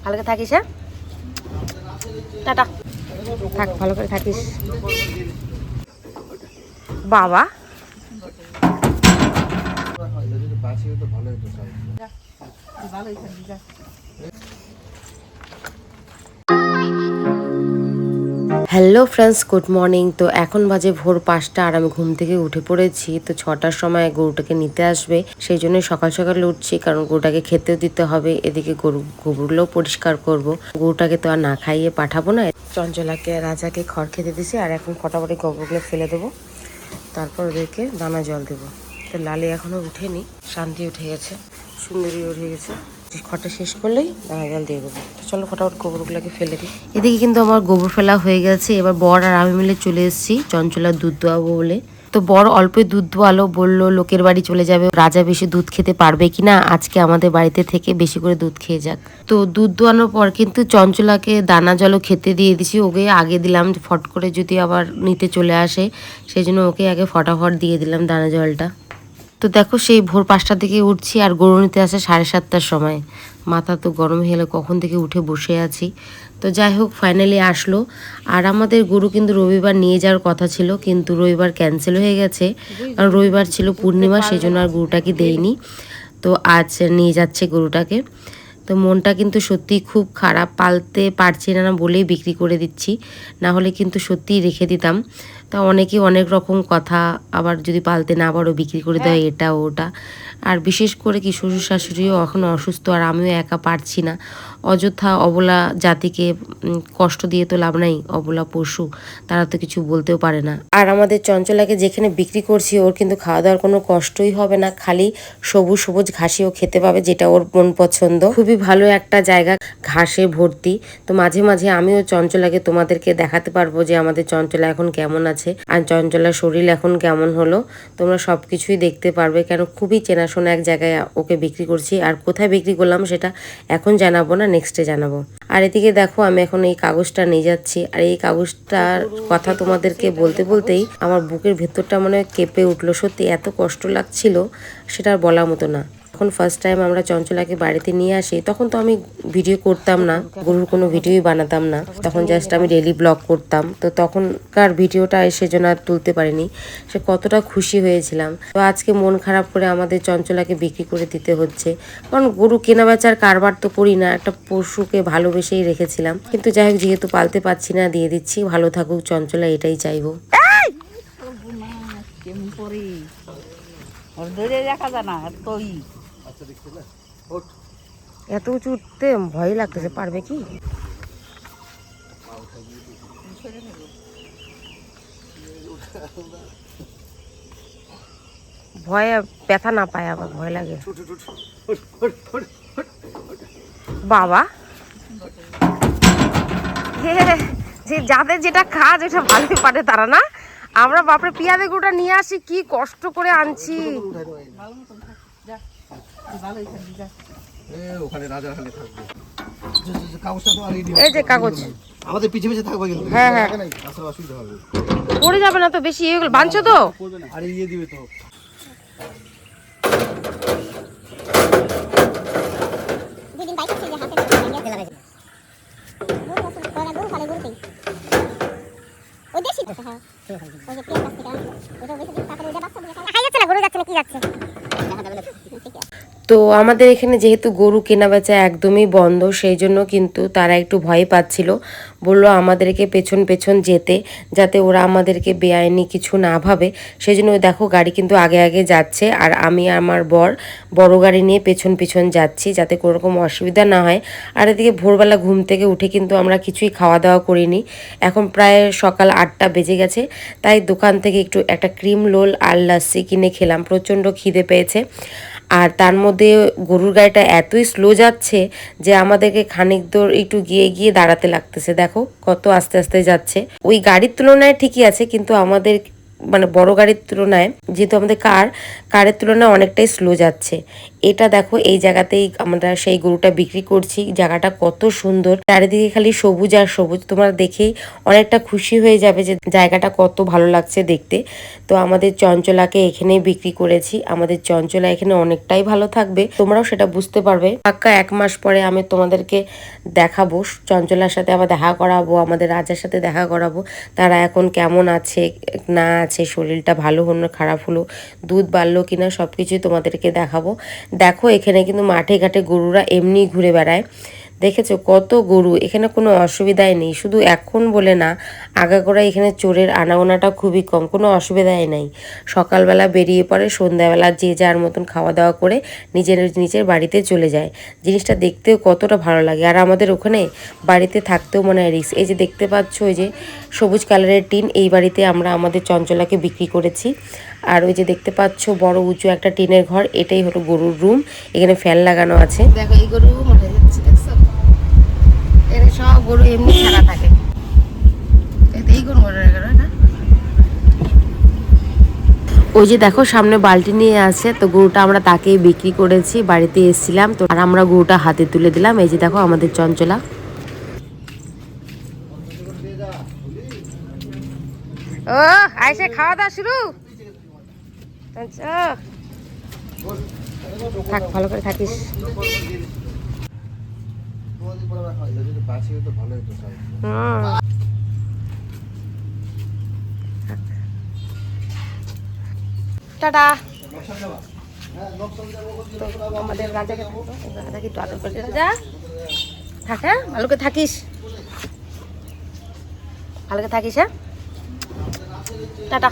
ভালো করে থাকিস, হ্যাঁ টাটা, থাক ভালো করে থাকিস বাবা। Hello friends, good morning. তো এখন বাজে ভোর 5টা আর আমি ঘুম থেকে উঠে পড়েছি। তো 6টার সময় গরুটাকে নিতে আসবে, সেই জন্য সকাল সকাল উঠছি, কারণ গরুটাকে খেতেও দিতে হবে। এদিকে গোবরগুলোও পরিষ্কার করব। গরুটাকে তো আর না খাইয়ে পাঠাবো না। চঞ্চলাকে রাজাকে খড় খেতে দিছি আর এখন ফটাফটি গোবরগুলো ফেলে দেবো, তারপর ওদেরকে দানা জল দেবো। তো লালি এখনো উঠেনি, শান্তি উঠে গেছে, সুন্দরী উঠে গেছে। খড়টা শেষ করলেই দানা জল দিয়ে দেবো। তো চলো ফটাফট গোবরগুলোকে ফেলে দিই। এদিকে কিন্তু আমার গোবর ফেলা হয়ে গেছে। এবার বর আর আমি মিলে চলে এসেছি চঞ্চলার দুধ দোয়াবো বলে। তো বড় অল্পই দুধ দোয়ালো, বললো লোকের বাড়ি চলে যাবে, রাজা বেশি দুধ খেতে পারবে কিনা, আজকে আমাদের বাড়িতে থেকে বেশি করে দুধ খেয়ে যাক। তো দুধ দোয়ানোর পর কিন্তু চঞ্চলাকে দানা জলও খেতে দিয়ে দিছি। ওকে আগে দিলাম, ফট করে যদি আবার নিতে চলে আসে, সেই জন্য ওকে আগে ফটাফট দিয়ে দিলাম দানা জলটা। তো দেখো সেই ভোর 5টার দিকে উঠছি আর গরু নিতে আসে 7:30টার সময়। মাথা তো গরম হলে কখন থেকে উঠে বসে আছি। তো যাই হোক ফাইনালি আসলো। আর আমাদের গরু কিন্তু রবিবার নিয়ে যাওয়ার কথা ছিল, কিন্তু রবিবার ক্যান্সেল হয়ে গেছে, কারণ রবিবার ছিল পূর্ণিমা, সেই জন্য আর গরুটাকে দেইনি। তো আজ নিয়ে যাচ্ছে গরুটাকে। তো মনটা কিন্তু সত্যিই খুব খারাপ, পালতে পারছি না বলেই বিক্রি করে দিচ্ছি, না হলে কিন্তু সত্যিই রেখে দিতাম। তা অনেকে অনেক রকম কথা, আবার যদি পালতে না পারো বিক্রি করে দেয় এটা ওটা। আর বিশেষ করে কি শ্বশুর শাশুড়িও এখন অসুস্থ, আর আমিও একা পারছি না। অযথা অবলা জাতিকে কষ্ট দিয়ে তো লাভ নাই, অবলা পশু, তারা তো কিছু বলতেও পারে না। আর আমাদের চঞ্চলাকে যেখানে বিক্রি করছি ওর কিন্তু খাওয়া দাওয়ার কোনো কষ্টই হবে না, খালি সবুজ সবুজ ঘাসিও খেতে পাবে, যেটা ওর মন পছন্দ। খুবই ভালো একটা জায়গা, ঘাসে ভর্তি। তো মাঝে মাঝে আমিও চঞ্চলাকে তোমাদেরকে দেখাতে পারবো যে আমাদের চঞ্চলা এখন কেমন আছে আর চঞ্চলার শরীর এখন কেমন হলো, তোমরা সবকিছুই দেখতে পারবে। কেন খুবই চেনাশোনা এক জায়গায় ওকে বিক্রি করছি, আর কোথায় বিক্রি করলাম সেটা এখন জানাবো না, নেক্সটে জানাবো। আর এদিকে দেখো আমি এখন এই কাগজটা নিয়ে যাচ্ছি, আর এই কাগজটার কথা তোমাদেরকে বলতে বলতেই আমার বুকের ভেতরটা মনে কেঁপে উঠলো। সত্যি এত কষ্ট লাগছিল, সেটা আর বলার মতো না। যখন ফার্স্ট টাইম আমরা চঞ্চলাকে বাড়িতে নিয়ে আসি, তখন তো আমি ভিডিও করতাম না, গরুর কোনো ভিডিওই বানাতাম না, তখন জাস্ট আমি ডেইলি ব্লগ করতাম। তো তখনকার ভিডিওটা সেজন্য আর তুলতে পারিনি। সে কতটা খুশি হয়েছিলাম। তো আজকে মন খারাপ করে আমাদের চঞ্চলাকে বিক্রি করে দিতে হচ্ছে, কারণ গরু কেনা বেচার কারবার তো করি না, একটা পশুকে ভালোবেসেই রেখেছিলাম। কিন্তু যাই হোক, যেহেতু পালতে পারছি না, দিয়ে দিচ্ছি। ভালো থাকুক চঞ্চলা, এটাই চাইবো। এত উঁচু উঠতে ভয় লাগতেছে, পারবে কি? ভয়ে ব্যথা না পায়, আবার ভয় লাগে বাবা। যে যাদের যেটা কাজ এটা ভালোই পারে তারা না। আমরা বাপরে পিয়াদের গরুটা নিয়ে আসি, কি কষ্ট করে আনছি। এই যে কাগজ আমাদের পিছে পিছে থাকবে কিন্তু। হ্যাঁ হ্যাঁ, অসুবিধা হবে, পড়ে যাবে না তো বেশি, এগুলো বাঁধছো তো? আরে ইয়ে দিবে তো। তো আমাদের এখানে যেহেতু গরু কেনা বেচা একদমই বন্ধ, সেই জন্য কিন্তু তারা একটু ভয় পাচ্ছিল। বললো আমাদেরকে পেছন পেছন যেতে, যাতে ওরা আমাদেরকে বেআইনি কিছু না ভাবে। সেই জন্য দেখো গাড়ি কিন্তু আগে আগে যাচ্ছে, আর আমি আমার বড় গাড়ি নিয়ে পেছন পেছন যাচ্ছি, যাতে কোনো রকম অসুবিধা না হয়। আর এদিকে ভোরবেলা ঘুম থেকে উঠে কিন্তু আমরা কিছুই খাওয়া দাওয়া করিনি। এখন প্রায় সকাল 8টা বেজে গেছে, তাই দোকান থেকে একটা ক্রিম রোল আর লাস্সি কিনে খেলাম। প্রচণ্ড খিদে পেয়েছে। আর তার মধ্যে গরুর গাড়িটা এতই স্লো যাচ্ছে যে আমাদেরকে খানিক দূর একটু গিয়ে গিয়ে দাঁড়াতে লাগতেছে। দেখো কত আস্তে আস্তে যাচ্ছে। ওই গাড়ির তুলনায় ঠিকই আছে, কিন্তু আমাদের মানে বড় গাড়ির তুলনায়, যেহেতু আমাদের কারের তুলনায় অনেকটাই স্লো যাচ্ছে। এটা দেখো এই জায়গাতেই আমরা সেই গরুটা বিক্রি করছি। জায়গাটা কত সুন্দর, চারিদিকে খালি সবুজ আর সবুজ। তোমরা দেখেই অনেকটা খুশি হয়ে যাবে যে জায়গাটা কত ভালো লাগছে দেখতে। তো আমাদের চঞ্চলাকে এখানেই বিক্রি করেছি। আমাদের চঞ্চলা এখানে অনেকটাই ভালো থাকবে, তোমরাও সেটা বুঝতে পারবে। পাক্কা 1 মাস পরে আমি তোমাদেরকে দেখাবো, চঞ্চলার সাথে আবার দেখা করাবো, আমাদের রাজার সাথে দেখা করাবো, তারা এখন কেমন আছে না আছে, শরীরটা ভালো হলো খারাপ হলো, দুধ বাড়লো কিনা সবকিছুই তোমাদেরকে দেখাবো। দেখো এখানে কিন্তু মাঠে ঘাটে গরুরা এমনি ঘুরে বেড়ায়, দেখেছো কত গরু, এখানে কোনো অসুবিধাই নেই। শুধু এখন বলে না, আগাগোড়া এখানে চোরের আনাগোনাটা খুবই কম, কোনো অসুবিধাই নাই। সকালবেলা বেরিয়ে পড়ে, সন্ধ্যাবেলা যে যার মতন খাওয়া দাওয়া করে নিজের বাড়িতে চলে যায়। জিনিসটা দেখতেও কতটা ভালো লাগে। আর আমাদের ওখানে বাড়িতে থাকতেও মনে হয় রিস্ক। এই যে দেখতে পাচ্ছ ওই যে সবুজ কালারের টিন, এই বাড়িতে আমরা আমাদের চঞ্চলাকে বিক্রি করেছি। আর ওই যে দেখতে পাচ্ছ বড় উঁচু একটা টিনের ঘর, এটাই হলো গরুর রুম, এখানে ফ্যান লাগানো আছে। দেখো এই গরু মরে যাচ্ছে, দেখছো এর সব গরু এমনি ছাড়া থাকে। এই গরু মরে গেল না। ওই যে দেখো সামনে বালতি নিয়ে আছে, তো গরুটা আমরা তাকেই বিক্রি করেছি। বাড়িতে এসেছিলাম তো, আর আমরা গরুটা হাতে তুলে দিলাম। এই যে দেখো আমাদের চঞ্চলা। ও আইসে খাওয়া দাওয়া শুরু। থাক, ভালো করে থাকিস। টাটা। আমাদের রাজাকে একটু আদর করে রাজা থাক, হ্যাঁ ভালো করে থাকিস, ভালো করে থাকিস, হ্যাঁ টাটা।